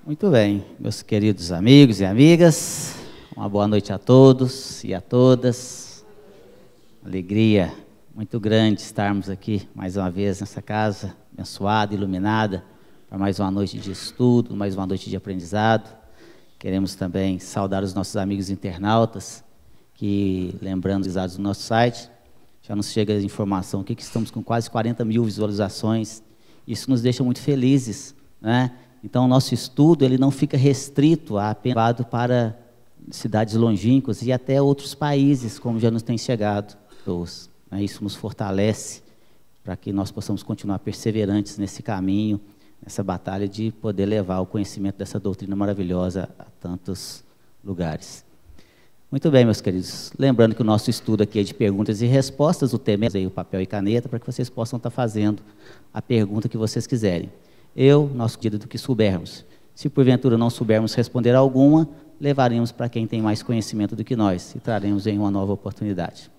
Muito bem, meus queridos amigos e amigas, uma boa noite a todos e a todas. Alegria muito grande estarmos aqui mais uma vez nessa casa abençoada, iluminada, para mais uma noite de estudo, mais uma noite de aprendizado. Queremos também saudar os nossos amigos internautas, que, lembrando os dados do nosso site, já nos chega a informação aqui que estamos com quase 40 mil visualizações. Isso nos deixa muito felizes, né? Então, o nosso estudo ele não fica restrito a apenas para cidades longínquas e até outros países, como já nos tem chegado. Isso nos fortalece para que nós possamos continuar perseverantes nesse caminho, nessa batalha de poder levar o conhecimento dessa doutrina maravilhosa a tantos lugares. Muito bem, meus queridos. Lembrando que o nosso estudo aqui é de perguntas e respostas, o tema é o papel e caneta, para que vocês possam estar fazendo a pergunta que vocês quiserem. Nosso medida do que soubermos. Se porventura não soubermos responder alguma, levaremos para quem tem mais conhecimento do que nós e traremos em uma nova oportunidade.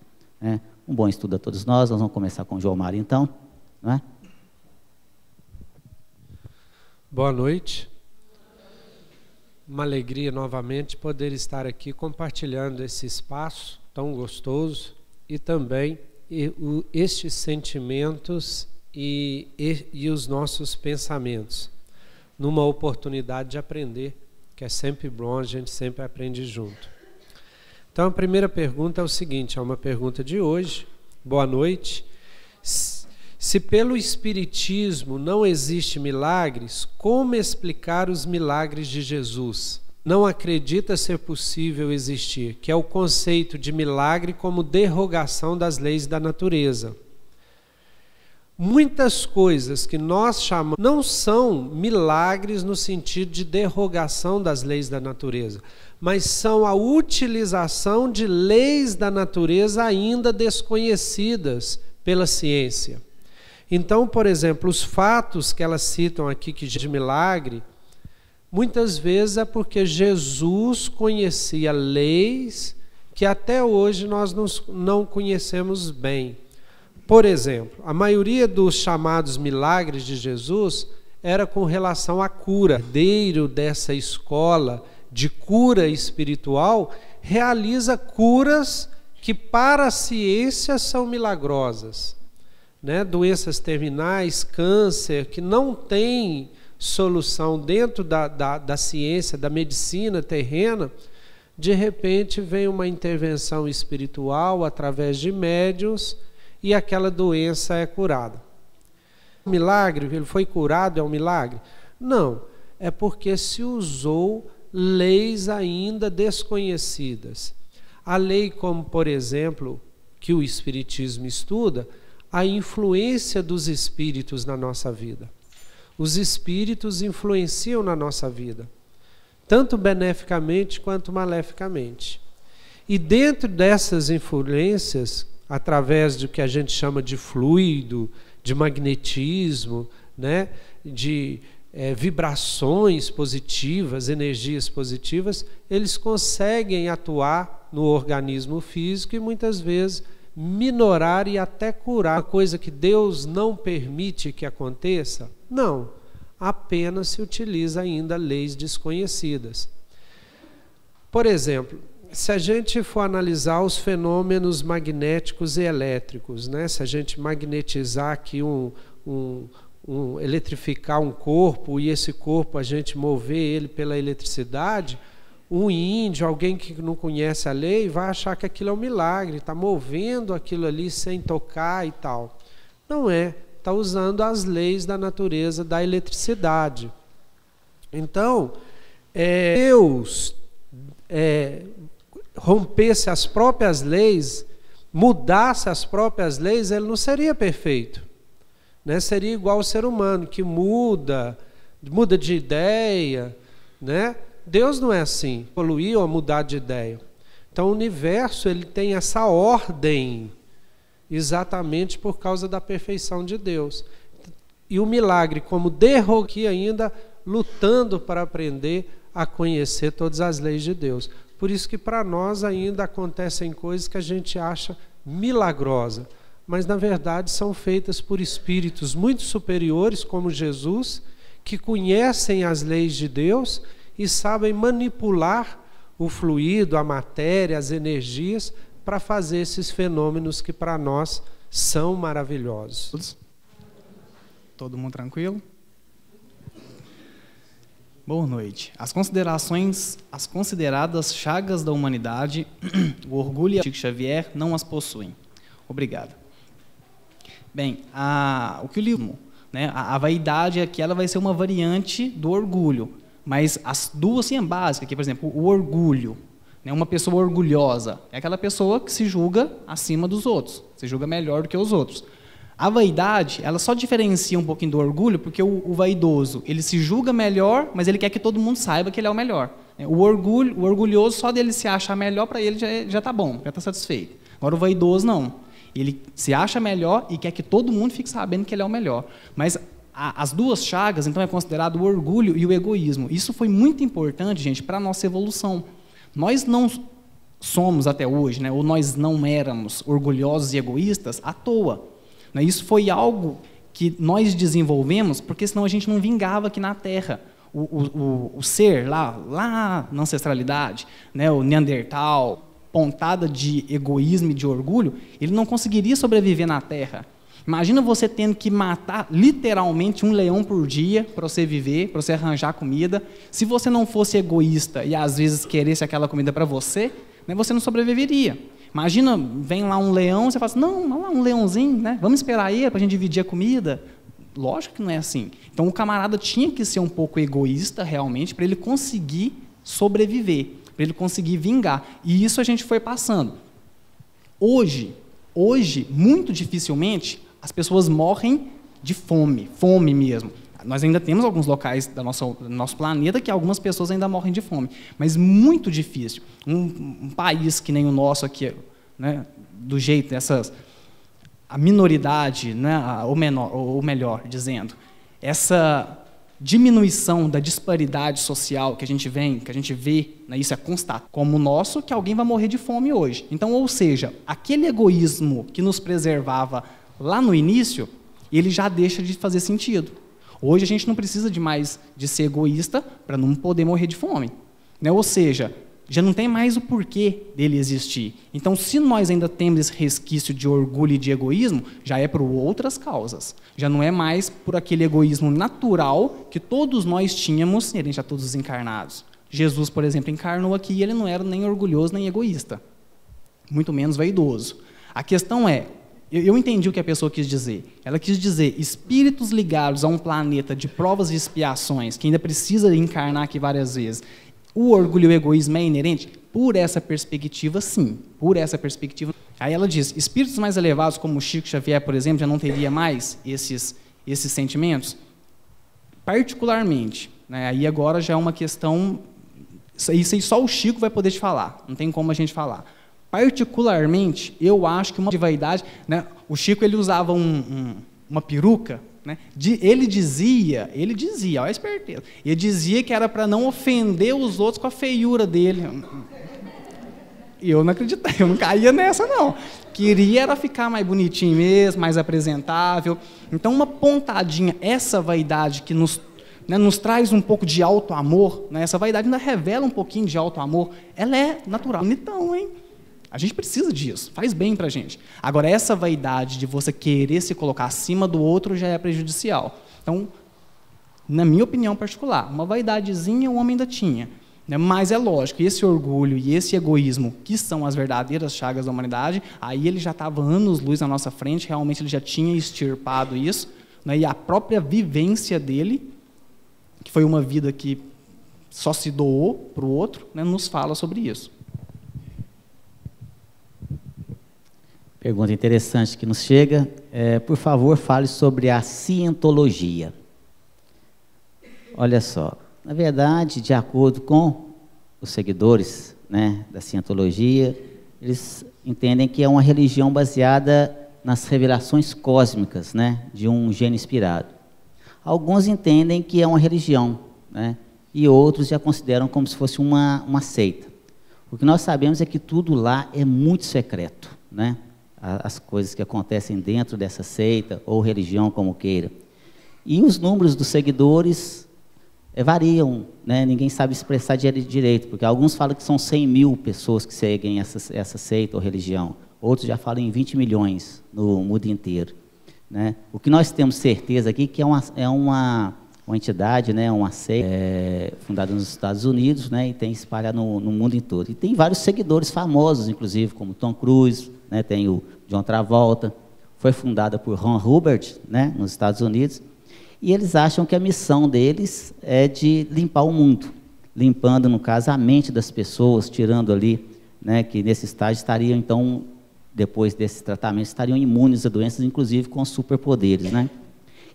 Um bom estudo a todos nós. Nós vamos começar com o João Mário, então. Não é? Boa noite. Uma alegria novamente poder estar aqui compartilhando esse espaço tão gostoso e também estes sentimentos e os nossos pensamentos, numa oportunidade de aprender, que é sempre bom, a gente sempre aprende junto. Então, a primeira pergunta é o seguinte, é uma pergunta de hoje. Boa noite. Se pelo Espiritismo não existe milagres, como explicar os milagres de Jesus? Não acredita ser possível existir, que é o conceito de milagre como derrogação das leis da natureza. Muitas coisas que nós chamamos não são milagres no sentido de derrogação das leis da natureza, mas são a utilização de leis da natureza ainda desconhecidas pela ciência. Então, por exemplo, os fatos que elas citam aqui que de milagre, muitas vezes é porque Jesus conhecia leis que até hoje nós não conhecemos bem. Por exemplo, a maioria dos chamados milagres de Jesus era com relação à cura. O herdeiro dessa escola de cura espiritual realiza curas que para a ciência são milagrosas. Doenças terminais, câncer, que não tem solução dentro da ciência, da medicina terrena, de repente vem uma intervenção espiritual através de médiuns e aquela doença é curada. O milagre, ele foi curado, é um milagre? Não, é porque se usou leis ainda desconhecidas. A lei como, por exemplo, que o Espiritismo estuda, a influência dos espíritos na nossa vida. Os espíritos influenciam na nossa vida, tanto beneficamente quanto maleficamente. E dentro dessas influências, através do que a gente chama de fluido, de magnetismo, de vibrações positivas, energias positivas, eles conseguem atuar no organismo físico e muitas vezes minorar e até curar. Uma coisa que Deus não permite que aconteça? Não, apenas se utiliza ainda leis desconhecidas. Por exemplo, se a gente for analisar os fenômenos magnéticos e elétricos, se a gente magnetizar aqui eletrificar um corpo e esse corpo a gente mover ele pela eletricidade, um índio, alguém que não conhece a lei, vai achar que aquilo é um milagre, está movendo aquilo ali sem tocar e tal. Não é, está usando as leis da natureza da eletricidade. Então, Deus rompesse as próprias leis, mudasse as próprias leis, ele não seria perfeito. Seria igual ao ser humano, que muda de ideia. Deus não é assim, evoluir ou mudar de ideia. Então o universo ele tem essa ordem exatamente por causa da perfeição de Deus. E o milagre como derrogue ainda lutando para aprender a conhecer todas as leis de Deus. Por isso que para nós ainda acontecem coisas que a gente acha milagrosa, mas na verdade são feitas por espíritos muito superiores, como Jesus, que conhecem as leis de Deus e sabem manipular o fluido, a matéria, as energias, para fazer esses fenômenos que para nós são maravilhosos. Todo mundo tranquilo? Boa noite. As consideradas chagas da humanidade, o orgulho e a Chico Xavier não as possuem. Obrigado. Bem, o que o livro, né, a vaidade aqui, ela vai ser uma variante do orgulho, mas as duas sim, básicas, aqui, por exemplo, o orgulho, né, uma pessoa orgulhosa é aquela pessoa que se julga acima dos outros, se julga melhor do que os outros. A vaidade, ela só diferencia um pouquinho do orgulho, porque o vaidoso, ele se julga melhor, mas ele quer que todo mundo saiba que ele é o melhor. O orgulhoso, só dele se achar melhor, para ele já está bom, já está satisfeito. Agora o vaidoso não. Ele se acha melhor e quer que todo mundo fique sabendo que ele é o melhor. Mas as duas chagas, então, é considerado o orgulho e o egoísmo. Isso foi muito importante, gente, para a nossa evolução. Nós não somos até hoje, né, ou nós não éramos orgulhosos e egoístas à toa. Isso foi algo que nós desenvolvemos, porque senão a gente não vingava aqui na Terra. O ser lá na ancestralidade, né, o Neandertal, pontada de egoísmo e de orgulho, ele não conseguiria sobreviver na Terra. Imagina você tendo que matar literalmente um leão por dia para você viver, para você arranjar comida. Se você não fosse egoísta e às vezes queresse aquela comida para você, né, você não sobreviveria. Imagina, vem lá um leão, você fala assim, não, olha lá um leãozinho, né? Vamos esperar ele para a gente dividir a comida. Lógico que não é assim. Então o camarada tinha que ser um pouco egoísta realmente para ele conseguir sobreviver, para ele conseguir vingar. E isso a gente foi passando. Hoje, muito dificilmente, as pessoas morrem de fome mesmo. Nós ainda temos alguns locais do nosso planeta que algumas pessoas ainda morrem de fome, mas muito difícil. Um país que nem o nosso aqui, né, do jeito, a minoridade, né, ou melhor dizendo, essa diminuição da disparidade social que a gente vê, né, isso é constatado como o nosso, que alguém vai morrer de fome hoje. Então, ou seja, aquele egoísmo que nos preservava lá no início, ele já deixa de fazer sentido. Hoje a gente não precisa mais de ser egoísta para não poder morrer de fome, né? Ou seja, já não tem mais o porquê dele existir. Então, se nós ainda temos esse resquício de orgulho e de egoísmo, já é por outras causas. Já não é mais por aquele egoísmo natural que todos nós tínhamos inerente a todos os encarnados. Jesus, por exemplo, encarnou aqui e ele não era nem orgulhoso nem egoísta, muito menos vaidoso. A questão é, eu entendi o que a pessoa quis dizer. Ela quis dizer, espíritos ligados a um planeta de provas e expiações, que ainda precisa encarnar aqui várias vezes, o orgulho e o egoísmo é inerente? Por essa perspectiva, sim. Por essa perspectiva. Aí ela diz, espíritos mais elevados, como o Chico Xavier, por exemplo, já não teria mais esses sentimentos? Particularmente, né, aí agora já é uma questão, isso aí só o Chico vai poder te falar, não tem como a gente falar. Particularmente, eu acho que uma de vaidade, né, o Chico ele usava uma peruca, né, ele dizia, olha a esperteza, ele dizia que era para não ofender os outros com a feiura dele. E eu não acreditava, eu não caía nessa não. Queria era ficar mais bonitinho mesmo, mais apresentável. Então uma pontadinha, essa vaidade que nos traz um pouco de auto-amor, né, essa vaidade ainda revela um pouquinho de auto-amor, ela é natural. Bonitão, hein? A gente precisa disso, faz bem para a gente. Agora, essa vaidade de você querer se colocar acima do outro já é prejudicial. Então, na minha opinião particular, uma vaidadezinha o homem ainda tinha. Né? Mas é lógico, esse orgulho e esse egoísmo, que são as verdadeiras chagas da humanidade, aí ele já estava anos-luz na nossa frente, realmente ele já tinha extirpado isso, né? E a própria vivência dele, que foi uma vida que só se doou para o outro, né, nos fala sobre isso. Pergunta interessante que nos chega. Por favor, fale sobre a cientologia. Olha só, na verdade, de acordo com os seguidores, né, da cientologia, eles entendem que é uma religião baseada nas revelações cósmicas, né, de um gênio inspirado. Alguns entendem que é uma religião, né, e outros já consideram como se fosse uma seita. O que nós sabemos é que tudo lá é muito secreto, né? As coisas que acontecem dentro dessa seita ou religião, como queira. E os números dos seguidores variam, né? Ninguém sabe expressar direito, porque alguns falam que são 100 mil pessoas que seguem essa seita ou religião, outros já falam em 20 milhões no mundo inteiro, né? O que nós temos certeza aqui que é uma entidade, né? Uma seita fundada nos Estados Unidos, né? E tem espalhado no mundo todo. E tem vários seguidores famosos, inclusive, como Tom Cruise, né? Tem o John Travolta. Foi fundada por Ron Hubbard, né? Nos Estados Unidos. E eles acham que a missão deles é de limpar o mundo, limpando, no caso, a mente das pessoas, tirando ali, né, que nesse estágio estariam, então, depois desse tratamento, estariam imunes a doenças, inclusive com superpoderes, né?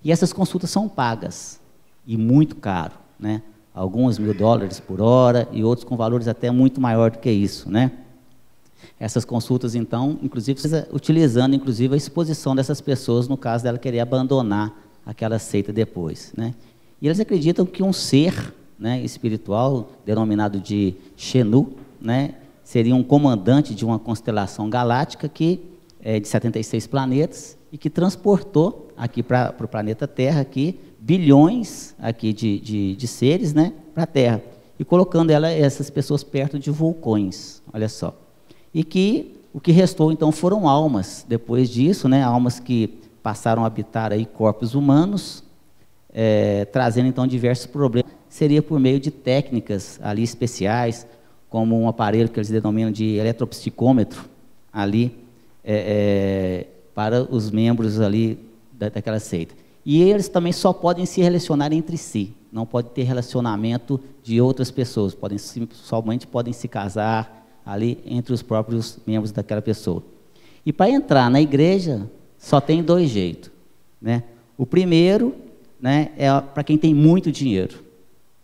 E essas consultas são pagas, e muito caro, né? Alguns $1000 por hora, e outros com valores até muito maior do que isso, né? Essas consultas, então, inclusive, utilizando, inclusive, a exposição dessas pessoas, no caso dela querer abandonar aquela seita depois, né? E eles acreditam que um ser, né, espiritual, denominado de Xenu, né, seria um comandante de uma constelação galáctica que é de 76 planetas e que transportou aqui para o planeta Terra aqui, bilhões aqui de seres, né, para a Terra, e colocando essas pessoas perto de vulcões, olha só. E que o que restou, então, foram almas, depois disso, né, almas que passaram a habitar aí corpos humanos, trazendo então diversos problemas. Seria por meio de técnicas ali especiais, como um aparelho que eles denominam de eletropsicômetro, ali, para os membros ali daquela seita. E eles também só podem se relacionar entre si, não pode ter relacionamento de outras pessoas, somente podem se casar ali entre os próprios membros daquela pessoa. E para entrar na igreja, só tem 2 jeitos, né? O primeiro, né, é para quem tem muito dinheiro,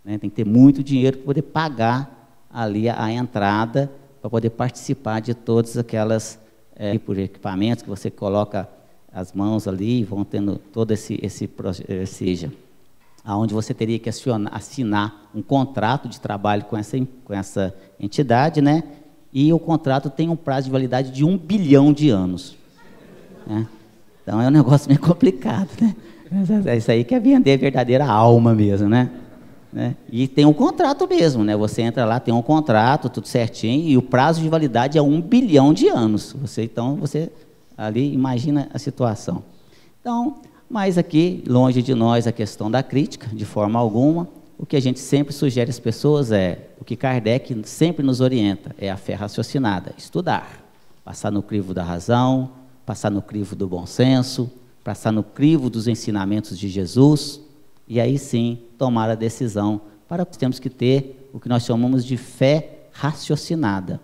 né? Tem que ter muito dinheiro para poder pagar ali a entrada, para poder participar de todas aquelas por equipamentos que você coloca as mãos ali e vão tendo todo seja, aonde você teria que assinar um contrato de trabalho com essa entidade, né? E o contrato tem um prazo de validade de 1 bilhão de anos, né? Então é um negócio meio complicado, né? É isso aí que é vender a verdadeira alma mesmo, né? E tem um contrato mesmo, né? Você entra lá, tem um contrato, tudo certinho, e o prazo de validade é 1 bilhão de anos. Então você ali imagina a situação. Então, mas aqui, longe de nós a questão da crítica, de forma alguma, o que a gente sempre sugere às pessoas o que Kardec sempre nos orienta, é a fé raciocinada, estudar, passar no crivo da razão, passar no crivo do bom senso, passar no crivo dos ensinamentos de Jesus, e aí sim tomar a decisão. Temos que ter o que nós chamamos de fé raciocinada,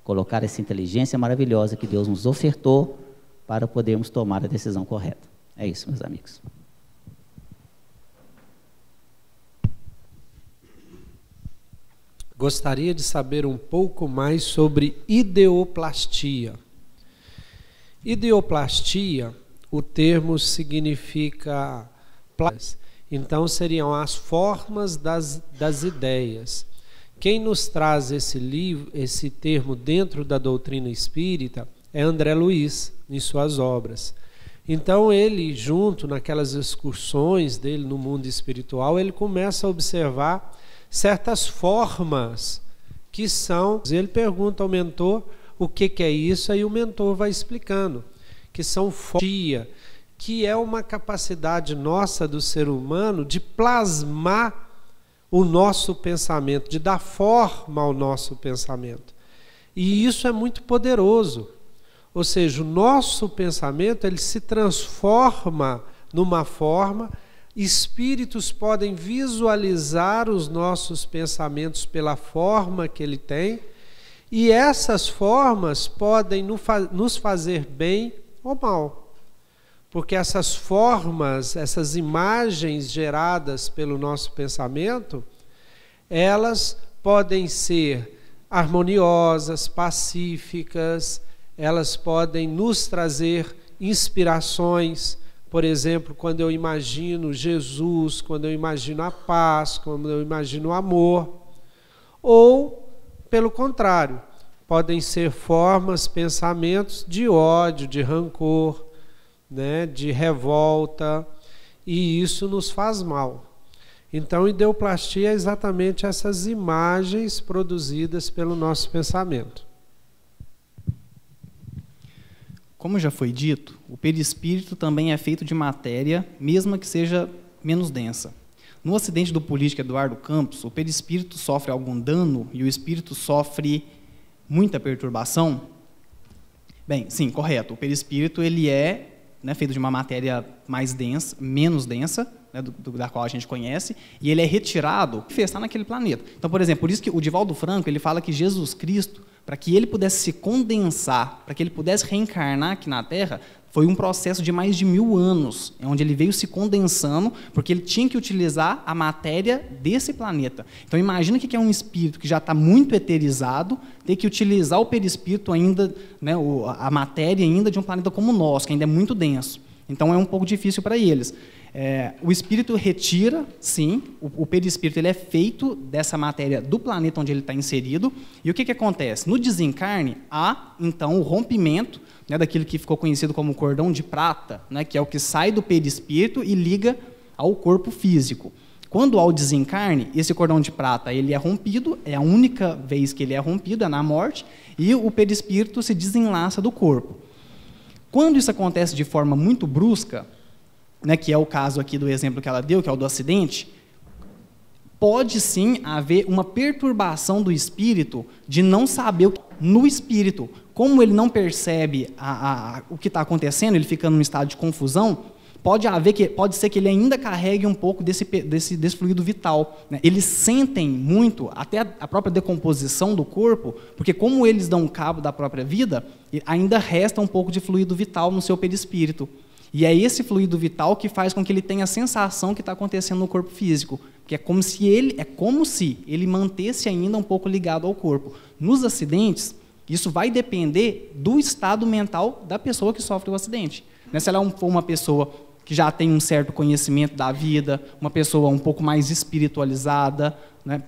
colocar essa inteligência maravilhosa que Deus nos ofertou para podermos tomar a decisão correta. É isso, meus amigos. Gostaria de saber um pouco mais sobre ideoplastia. Ideoplastia, o termo significa então seriam as formas das ideias. Quem nos traz esse termo dentro da doutrina espírita é André Luiz, em suas obras. Então ele, junto naquelas excursões dele no mundo espiritual, ele começa a observar certas formas que são... Ele pergunta ao mentor o que é isso, aí o mentor vai explicando, que são formas, que é uma capacidade nossa do ser humano de plasmar o nosso pensamento, de dar forma ao nosso pensamento. E isso é muito poderoso. Ou seja, o nosso pensamento ele se transforma numa forma, espíritos podem visualizar os nossos pensamentos pela forma que ele tem, e essas formas podem nos fazer bem ou mal. Porque essas formas, essas imagens geradas pelo nosso pensamento, elas podem ser harmoniosas, pacíficas, elas podem nos trazer inspirações. Por exemplo, quando eu imagino Jesus, quando eu imagino a paz, quando eu imagino o amor. Ou, pelo contrário, podem ser formas, pensamentos de ódio, de rancor, né, de revolta. e isso nos faz mal. Então, ideoplastia é exatamente essas imagens produzidas pelo nosso pensamento. Como já foi dito, o perispírito também é feito de matéria, mesmo que seja menos densa. No acidente do político Eduardo Campos, o perispírito sofre algum dano e o espírito sofre muita perturbação? Bem, sim, correto. O perispírito ele é feito de uma matéria mais densa, menos densa, da qual a gente conhece, e ele é retirado e está naquele planeta. Então, por exemplo, por isso que o Divaldo Franco ele fala que Jesus Cristo, para que ele pudesse se condensar, para que ele pudesse reencarnar aqui na Terra, foi um processo de mais de 1000 anos, onde ele veio se condensando, porque ele tinha que utilizar a matéria desse planeta. Então, imagina que é um espírito que já está muito eterizado, ter que utilizar o perispírito ainda, a matéria ainda de um planeta como o nosso, que ainda é muito denso. Então, é um pouco difícil para eles. O espírito retira, sim, o perispírito ele é feito dessa matéria do planeta onde ele está inserido. E o que acontece? No desencarne, há, então, o rompimento daquilo que ficou conhecido como cordão de prata, que é o que sai do perispírito e liga ao corpo físico. Quando há o desencarne, esse cordão de prata ele é rompido, é a única vez que ele é rompido, é na morte, e o perispírito se desenlaça do corpo. Quando isso acontece de forma muito brusca, que é o caso aqui do exemplo que ela deu, que é o do acidente, pode sim haver uma perturbação do espírito de não saber no espírito. Como ele não percebe o que está acontecendo, ele fica num estado de confusão, pode ser que ele ainda carregue um pouco desse fluido vital. Eles sentem muito, até a própria decomposição do corpo, porque como eles dão cabo da própria vida, ainda resta um pouco de fluido vital no seu perispírito. E é esse fluido vital que faz com que ele tenha a sensação que está acontecendo no corpo físico, que é como se ele mantesse ainda um pouco ligado ao corpo. Nos acidentes, isso vai depender do estado mental da pessoa que sofre o acidente. Se ela for uma pessoa que já tem um certo conhecimento da vida, uma pessoa um pouco mais espiritualizada,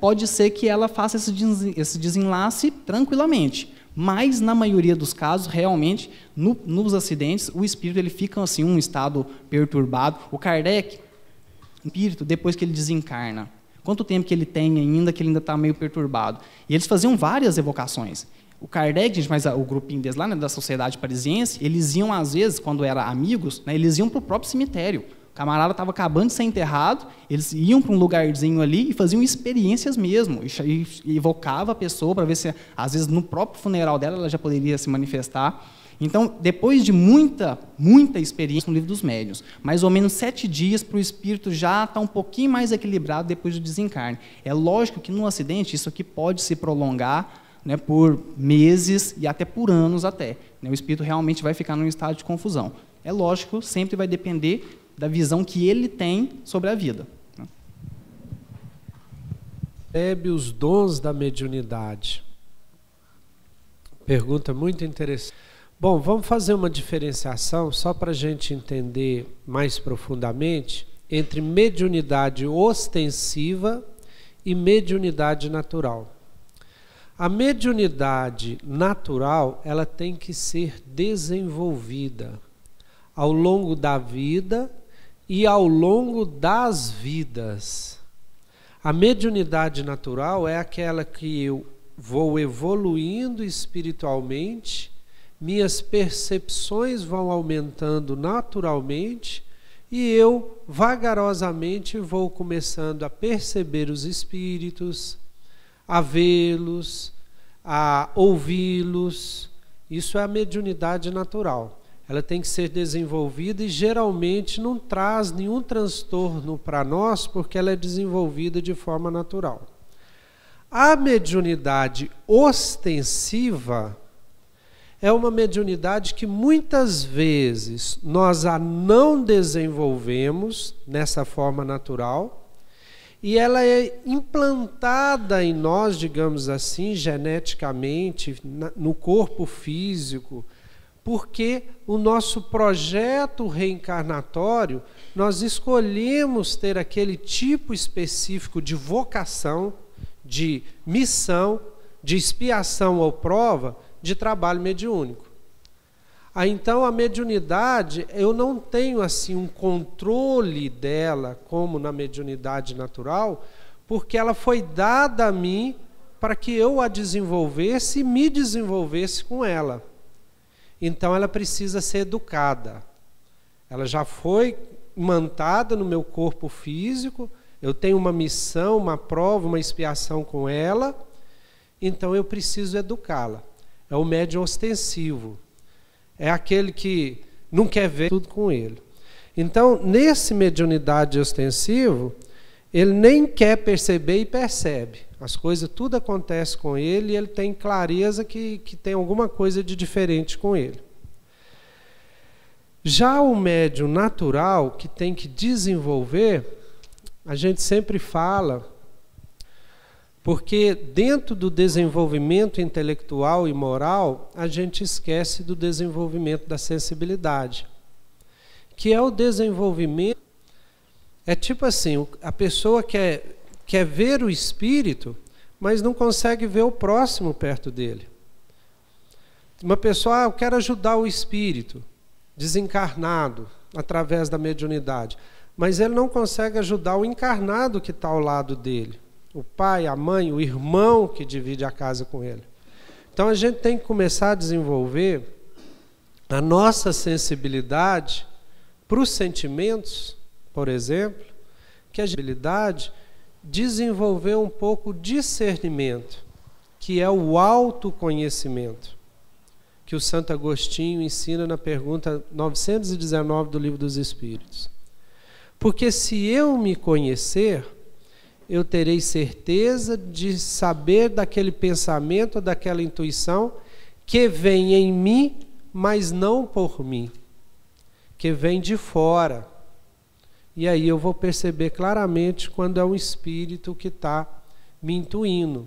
pode ser que ela faça esse desenlace tranquilamente. Mas, na maioria dos casos, realmente, nos acidentes, o espírito ele fica assim, um estado perturbado. O Kardec, o espírito, depois que ele desencarna, quanto tempo que ele tem ainda, que ele ainda está meio perturbado? E eles faziam várias evocações. O Kardec, gente, mas o grupinho deles lá, da Sociedade Parisiense, eles iam, às vezes, quando eram amigos, eles iam para o próprio cemitério. O camarada estava acabando de ser enterrado, eles iam para um lugarzinho ali e faziam experiências mesmo, e evocava a pessoa para ver se, às vezes, no próprio funeral dela, ela já poderia se manifestar. Então, depois de muita experiência no Livro dos Médiuns, mais ou menos 7 dias para o espírito já estar um pouquinho mais equilibrado depois do desencarne. É lógico que, no acidente, isso aqui pode se prolongar por meses e até por anos até. O espírito realmente vai ficar num estado de confusão. É lógico, sempre vai depender da visão que ele tem sobre a vida. Recebe os dons da mediunidade. Pergunta muito interessante. Bom, vamos fazer uma diferenciação, só para a gente entender mais profundamente, entre mediunidade ostensiva e mediunidade natural. A mediunidade natural, ela tem que ser desenvolvida ao longo da vida e ao longo das vidas. A mediunidade natural é aquela que eu vou evoluindo espiritualmente, minhas percepções vão aumentando naturalmente e eu vagarosamente vou começando a perceber os espíritos, a vê-los, a ouvi-los. Isso é a mediunidade natural. Ela tem que ser desenvolvida e geralmente não traz nenhum transtorno para nós porque ela é desenvolvida de forma natural. A mediunidade ostensiva é uma mediunidade que muitas vezes nós a não desenvolvemos nessa forma natural e ela é implantada em nós, digamos assim, geneticamente, no corpo físico, porque o nosso projeto reencarnatório, nós escolhemos ter aquele tipo específico de vocação, de missão, de expiação ou prova, de trabalho mediúnico. Então a mediunidade, eu não tenho assim um controle dela como na mediunidade natural, porque ela foi dada a mim para que eu a desenvolvesse e me desenvolvesse com ela. Então ela precisa ser educada. Ela já foi imantada no meu corpo físico, eu tenho uma missão, uma prova, uma expiação com ela, então eu preciso educá-la. É o médium ostensivo. É aquele que não quer ver tudo com ele. Então, nesse mediunidade ostensivo, ele nem quer perceber e percebe. As coisas, tudo acontece com ele e ele tem clareza que tem alguma coisa de diferente com ele. Já o médium natural, que tem que desenvolver, a gente sempre fala, porque dentro do desenvolvimento intelectual e moral, a gente esquece do desenvolvimento da sensibilidade, que é o desenvolvimento, é tipo assim, a pessoa quer ver o espírito, mas não consegue ver o próximo perto dele. Uma pessoa, eu quero ajudar o espírito desencarnado através da mediunidade, mas ele não consegue ajudar o encarnado que está ao lado dele. O pai, a mãe, o irmão que divide a casa com ele. Então a gente tem que começar a desenvolver a nossa sensibilidade para os sentimentos, por exemplo, que a sensibilidade desenvolver um pouco o discernimento, que é o autoconhecimento, que o Santo Agostinho ensina na pergunta 919 do Livro dos Espíritos. Porque se eu me conhecer, eu terei certeza de saber daquele pensamento, daquela intuição que vem em mim, mas não por mim, que vem de fora. E aí eu vou perceber claramente quando é um espírito que está me intuindo,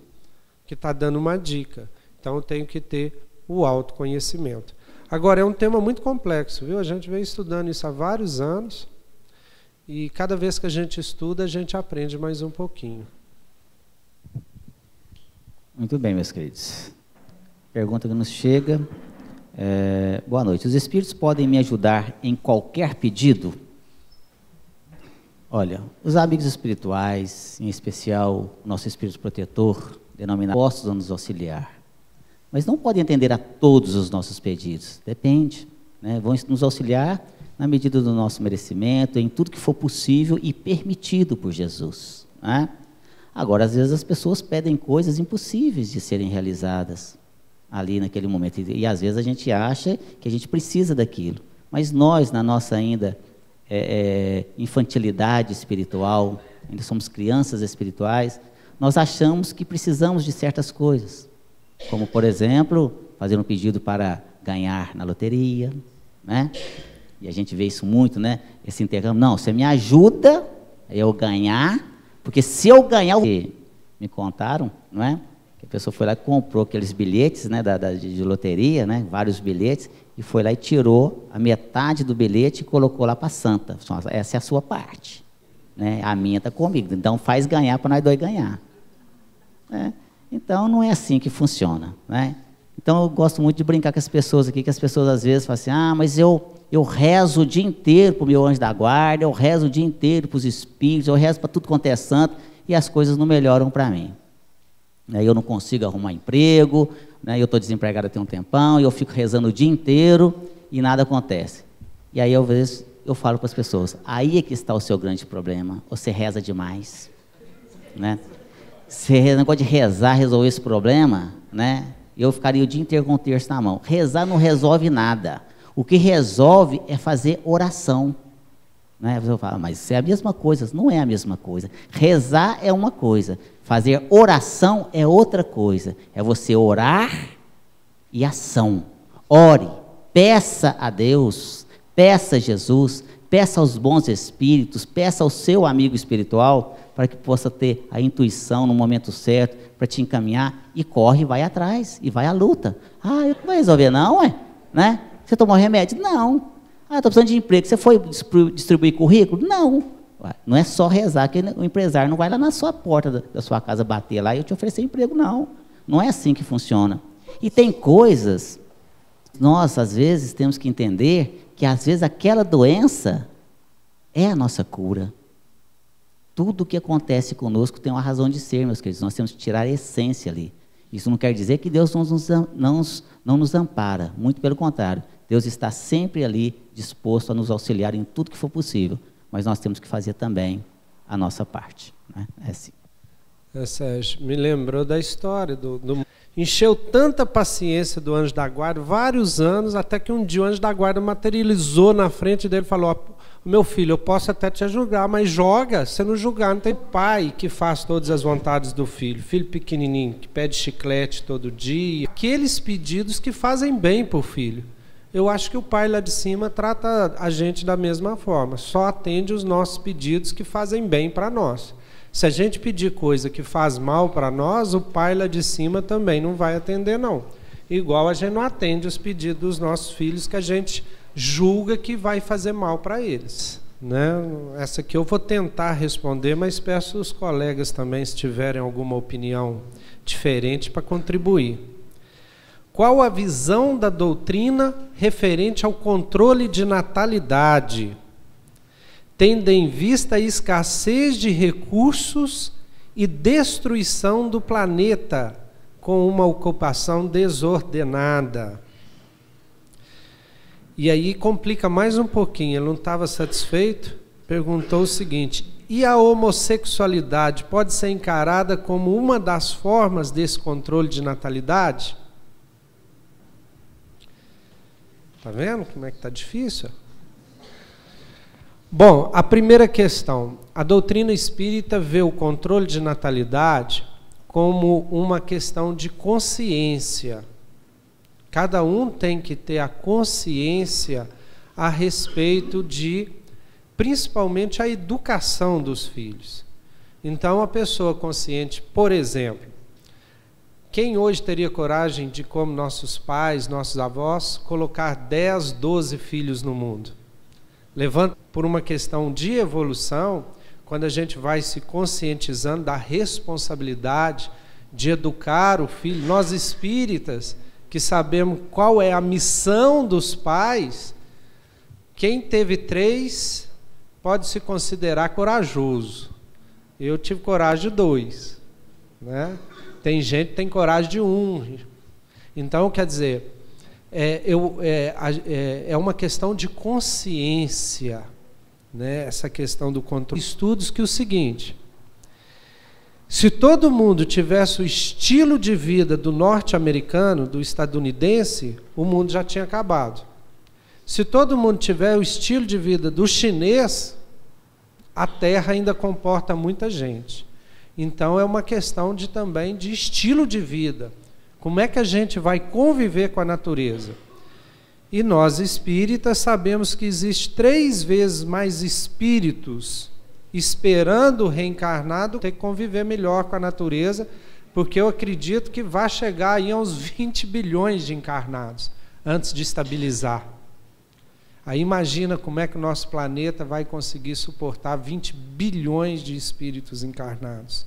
que está dando uma dica. Então eu tenho que ter o autoconhecimento. Agora, é um tema muito complexo, viu? A gente vem estudando isso há vários anos. E cada vez que a gente estuda, a gente aprende mais um pouquinho. Muito bem, meus queridos. Pergunta que nos chega. Boa noite. Os espíritos podem me ajudar em qualquer pedido? Olha, os amigos espirituais, em especial o nosso espírito protetor, denominado postos a nos auxiliar. Mas não podem atender a todos os nossos pedidos. Depende, né? Vão nos auxiliar na medida do nosso merecimento, em tudo que for possível e permitido por Jesus, né? Agora, às vezes as pessoas pedem coisas impossíveis de serem realizadas ali naquele momento, e às vezes a gente acha que a gente precisa daquilo, mas nós, na nossa ainda infantilidade espiritual, ainda somos crianças espirituais, nós achamos que precisamos de certas coisas, como, por exemplo, fazer um pedido para ganhar na loteria, né? E a gente vê isso muito, né? Esse intercâmbio. Não, você me ajuda a eu ganhar, porque se eu ganhar... Me contaram, não é? Que a pessoa foi lá e comprou aqueles bilhetes, né, de loteria, né? Vários bilhetes, e foi lá e tirou a metade do bilhete e colocou lá para a santa. Essa é a sua parte, né? A minha está comigo. Então faz ganhar para nós dois ganhar. Né? Então não é assim que funciona, né? Então eu gosto muito de brincar com as pessoas aqui, que as pessoas às vezes falam assim, mas eu rezo o dia inteiro para o meu anjo da guarda, eu rezo o dia inteiro para os espíritos, eu rezo para tudo quanto é santo, e as coisas não melhoram para mim. Eu não consigo arrumar emprego, né? Eu estou desempregado tem um tempão, e eu fico rezando o dia inteiro e nada acontece. E aí, às vezes, eu falo para as pessoas, aí é que está o seu grande problema, você reza demais. Né? Você não pode rezar, resolver esse problema, né? Eu ficaria o dia inteiro com o terço na mão. Rezar não resolve nada. O que resolve é fazer oração. Né? Você fala, mas isso é a mesma coisa. Não é a mesma coisa. Rezar é uma coisa. Fazer oração é outra coisa. É você orar e ação. Ore, peça a Deus, peça a Jesus, peça aos bons espíritos, peça ao seu amigo espiritual, para que possa ter a intuição no momento certo, para te encaminhar, e corre, vai atrás, e vai à luta. Eu não vou resolver não, né? Você tomou remédio? Não. Estou precisando de emprego. Você foi distribuir currículo? Não. Não é só rezar, que o empresário não vai lá na sua porta da sua casa bater lá e eu te oferecer emprego, não. Não é assim que funciona. E tem coisas Nós, às vezes, temos que entender que, às vezes, aquela doença é a nossa cura. Tudo o que acontece conosco tem uma razão de ser, meus queridos. Nós temos que tirar a essência ali. Isso não quer dizer que Deus não nos ampara. Muito pelo contrário. Deus está sempre ali disposto a nos auxiliar em tudo que for possível. Mas nós temos que fazer também a nossa parte, né? É assim. Sérgio, me lembrou da história encheu tanta paciência do anjo da guarda, vários anos, até que um dia o anjo da guarda materializou na frente dele e falou: meu filho, eu posso até te julgar, mas joga, se não julgar, não tem pai que faz todas as vontades do filho pequenininho, que pede chiclete todo dia, aqueles pedidos que fazem bem para o filho. Eu acho que o pai lá de cima trata a gente da mesma forma, só atende os nossos pedidos que fazem bem para nós. Se a gente pedir coisa que faz mal para nós, o pai lá de cima também não vai atender, não. Igual a gente não atende os pedidos dos nossos filhos que a gente julga que vai fazer mal para eles, né? Essa aqui eu vou tentar responder, mas peço os colegas também, se tiverem alguma opinião diferente, para contribuir. Qual a visão da doutrina referente ao controle de natalidade, tendo em vista a escassez de recursos e destruição do planeta com uma ocupação desordenada? E aí complica mais um pouquinho, ele não estava satisfeito, perguntou o seguinte: e a homossexualidade pode ser encarada como uma das formas desse controle de natalidade? Está vendo como é que está difícil? Bom, a primeira questão, a doutrina espírita vê o controle de natalidade como uma questão de consciência. Cada um tem que ter a consciência a respeito de, principalmente, a educação dos filhos. Então, a pessoa consciente, por exemplo, quem hoje teria coragem de, como nossos pais, nossos avós, colocar 10, 12 filhos no mundo? Levanta por uma questão de evolução, quando a gente vai se conscientizando da responsabilidade de educar o filho, nós espíritas, que sabemos qual é a missão dos pais, quem teve 3 pode se considerar corajoso. Eu tive coragem de 2, né? Tem gente que tem coragem de 1. Então, quer dizer, é uma questão de consciência, né? Essa questão do controle. Estudos que o seguinte: se todo mundo tivesse o estilo de vida do norte-americano, do estadunidense, o mundo já tinha acabado. Se todo mundo tiver o estilo de vida do chinês, a Terra ainda comporta muita gente. Então é uma questão também de estilo de vida. Como é que a gente vai conviver com a natureza? E nós espíritas sabemos que existe 3 vezes mais espíritos esperando o reencarnado ter que conviver melhor com a natureza, porque eu acredito que vai chegar aí a uns 20 bilhões de encarnados antes de estabilizar. Aí imagina como é que o nosso planeta vai conseguir suportar 20 bilhões de espíritos encarnados.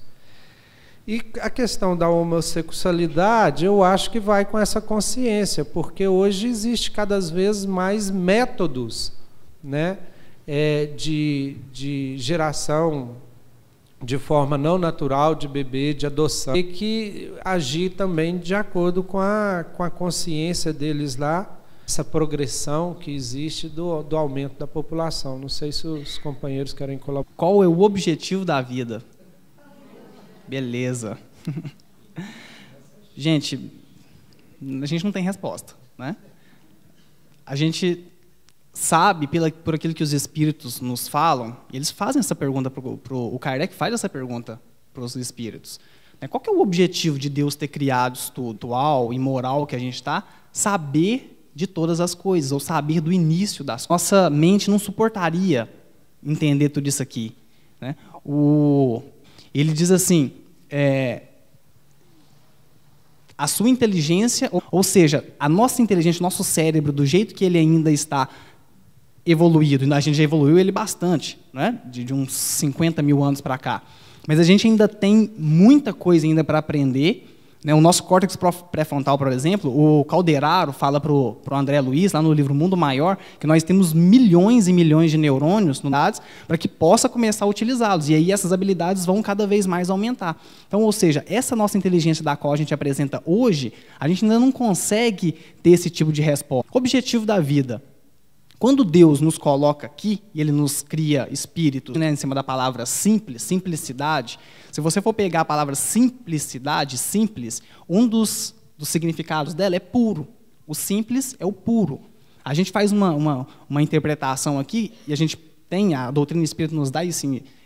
E a questão da homossexualidade, eu acho que vai com essa consciência, porque hoje existe cada vez mais métodos, né, de geração de forma não natural de bebê, de adoção, e que agir também de acordo com a consciência deles lá, essa progressão que existe do aumento da população. Não sei se os companheiros querem colaborar. Qual é o objetivo da vida? Beleza. Gente, a gente não tem resposta, né? A gente sabe, por aquilo que os espíritos nos falam, eles fazem essa pergunta, o Kardec faz essa pergunta para os espíritos. Qual que é o objetivo de Deus ter criado isso tudo, atual e moral que a gente está? Saber de todas as coisas, ou saber do início das coisas. Nossa mente não suportaria entender tudo isso aqui, né? Ele diz assim, a sua inteligência, ou seja, a nossa inteligência, o nosso cérebro, do jeito que ele ainda está evoluído, a gente já evoluiu ele bastante, né? de uns 50 mil anos para cá, mas a gente ainda tem muita coisa ainda para aprender, O nosso córtex pré-frontal, por exemplo, o Calderaro fala para o André Luiz, lá no livro Mundo Maior, que nós temos milhões e milhões de neurônios para que possa começar a utilizá-los. E aí essas habilidades vão cada vez mais aumentar. Então, ou seja, essa nossa inteligência da qual a gente apresenta hoje, a gente ainda não consegue ter esse tipo de resposta. O objetivo da vida. Quando Deus nos coloca aqui, e Ele nos cria espíritos, em cima da palavra simples, simplicidade, se você for pegar a palavra simplicidade, simples, um dos significados dela é puro. O simples é o puro. A gente faz uma interpretação aqui, e a gente tem, a doutrina espírita nos dá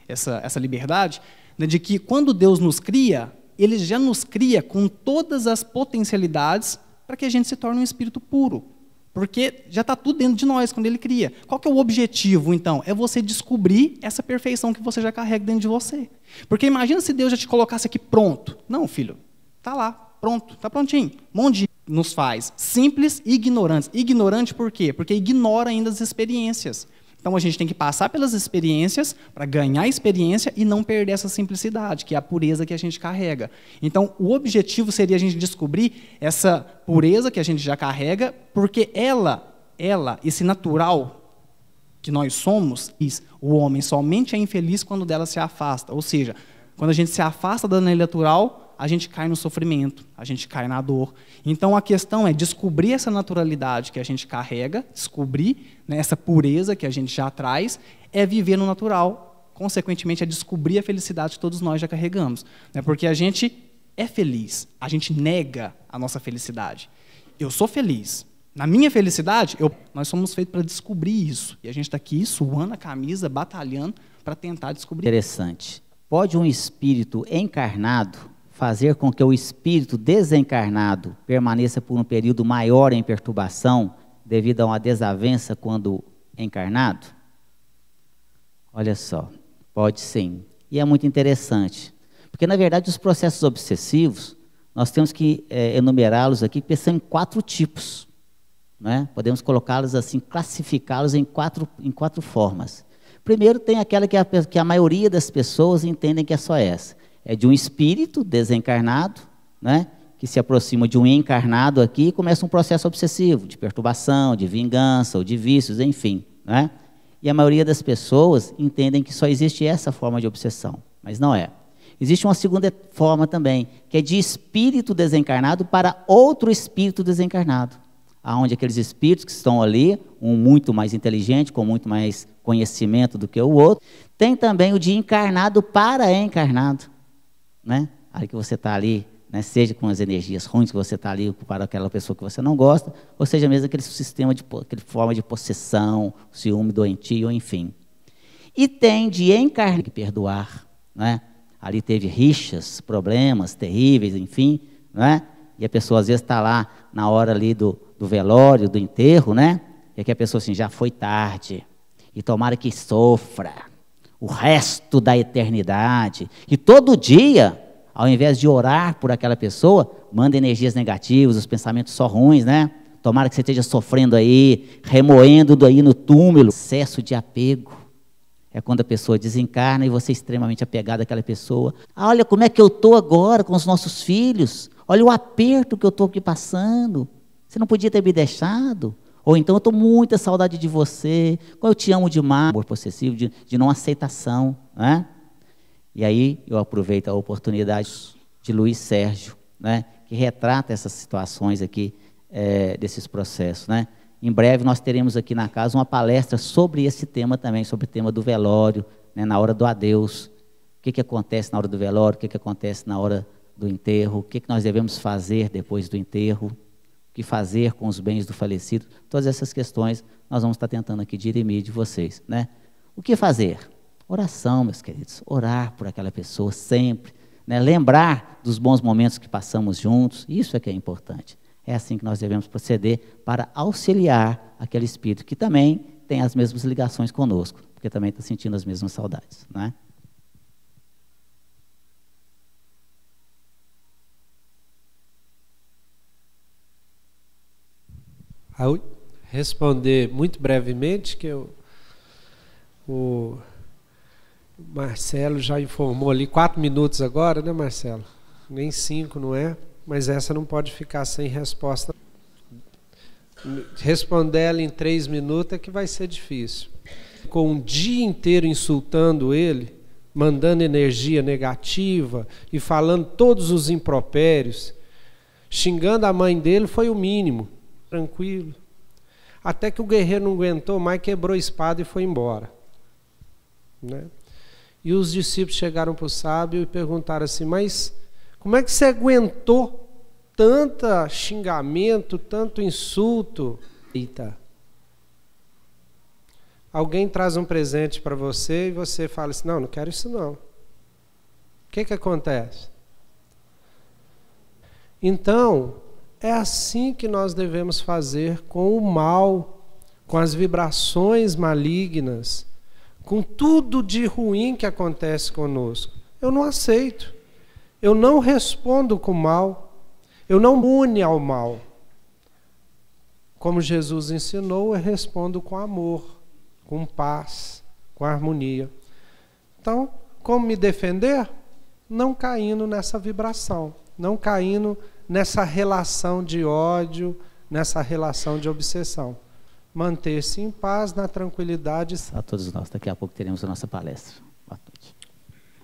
essa liberdade, né, de que quando Deus nos cria, Ele já nos cria com todas as potencialidades para que a gente se torne um espírito puro. Porque já está tudo dentro de nós quando Ele cria. Qual que é o objetivo, então? É você descobrir essa perfeição que você já carrega dentro de você. Porque imagina se Deus já te colocasse aqui pronto. Não, filho, está lá, pronto, está prontinho. Um monte de nos faz simples e ignorantes. Ignorante por quê? Porque ignora ainda as experiências. Então a gente tem que passar pelas experiências para ganhar experiência e não perder essa simplicidade, que é a pureza que a gente carrega. Então o objetivo seria a gente descobrir essa pureza que a gente já carrega, porque esse natural que nós somos, o homem somente é infeliz quando dela se afasta. Ou seja, quando a gente se afasta da lei natural, a gente cai no sofrimento, a gente cai na dor. Então a questão é descobrir essa naturalidade que a gente carrega, descobrir, né, essa pureza que a gente já traz, é viver no natural. Consequentemente, é descobrir a felicidade que todos nós já carregamos. Né, porque a gente é feliz, a gente nega a nossa felicidade. Eu sou feliz. Na minha felicidade, nós somos feitos para descobrir isso. E a gente está aqui suando a camisa, batalhando para tentar descobrir. Interessante. Pode um espírito encarnado fazer com que o espírito desencarnado permaneça por um período maior em perturbação devido a uma desavença quando encarnado? Olha só, pode sim. E é muito interessante, porque na verdade os processos obsessivos, nós temos que enumerá-los aqui pensando em 4 tipos. Né? Podemos colocá-los assim, classificá-los em quatro formas. Primeiro tem aquela que a maioria das pessoas entendem que é só essa. É de um espírito desencarnado, né, que se aproxima de um encarnado aqui e começa um processo obsessivo, de perturbação, de vingança ou de vícios, enfim. Né? E a maioria das pessoas entendem que só existe essa forma de obsessão, mas não é. Existe uma segunda forma também, que é de espírito desencarnado para outro espírito desencarnado, onde aqueles espíritos que estão ali, um muito mais inteligente, com muito mais conhecimento do que o outro, tem também o de encarnado para encarnado. Né? Aí que você está ali, né? Seja com as energias ruins que você está ali para aquela pessoa que você não gosta, ou seja mesmo aquele sistema, aquela forma de possessão, ciúme doentio, enfim. E tem de encarnar que perdoar. Né? Ali teve rixas, problemas terríveis, enfim. Né? E a pessoa às vezes está lá na hora ali do velório, do enterro, né? E que a pessoa assim, já foi tarde, e tomara que sofra o resto da eternidade. E todo dia, ao invés de orar por aquela pessoa, manda energias negativas, os pensamentos só ruins, né? Tomara que você esteja sofrendo aí, remoendo aí no túmulo. Excesso de apego. É quando a pessoa desencarna e você é extremamente apegado àquela pessoa. Ah, olha como é que eu estou agora com os nossos filhos. Olha o aperto que eu estou aqui passando. Você não podia ter me deixado. Ou então eu estou com muita saudade de você, eu te amo demais, amor possessivo, de não aceitação. Né? E aí eu aproveito a oportunidade de Luiz Sérgio, né, que retrata essas situações aqui, desses processos. Né? Em breve nós teremos aqui na casa uma palestra sobre esse tema também, sobre o tema do velório, né, na hora do adeus. O que acontece na hora do velório, o que acontece na hora do enterro, o que nós devemos fazer depois do enterro. O que fazer com os bens do falecido, todas essas questões nós vamos estar tentando aqui dirimir de vocês. Né? O que fazer? Oração, meus queridos, orar por aquela pessoa sempre, né? Lembrar dos bons momentos que passamos juntos, isso é que é importante. É assim que nós devemos proceder para auxiliar aquele espírito que também tem as mesmas ligações conosco, porque também está sentindo as mesmas saudades. Né? Responder muito brevemente, que o Marcelo já informou ali, 4 minutos agora, né, Marcelo? Nem 5, não é? mas essa não pode ficar sem resposta. Responder ela em 3 minutos é que vai ser difícil. Com um dia inteiro insultando ele, mandando energia negativa e falando todos os impropérios, xingando a mãe dele, foi o mínimo. Tranquilo. Até que o guerreiro não aguentou mais, quebrou a espada e foi embora. Né? E os discípulos chegaram para o sábio e perguntaram assim, mas como é que você aguentou tanto xingamento, tanto insulto? Eita. Alguém traz um presente para você e você fala assim, não quero isso não. O que acontece? Então, é assim que nós devemos fazer com o mal, com as vibrações malignas, com tudo de ruim que acontece conosco. Eu não aceito. Eu não respondo com mal. Eu não me uno ao mal. Como Jesus ensinou, eu respondo com amor, com paz, com harmonia. Então, como me defender? Não caindo nessa vibração, não caindo nessa relação de ódio, nessa relação de obsessão. Manter-se em paz, na tranquilidade. A todos nós, daqui a pouco teremos a nossa palestra.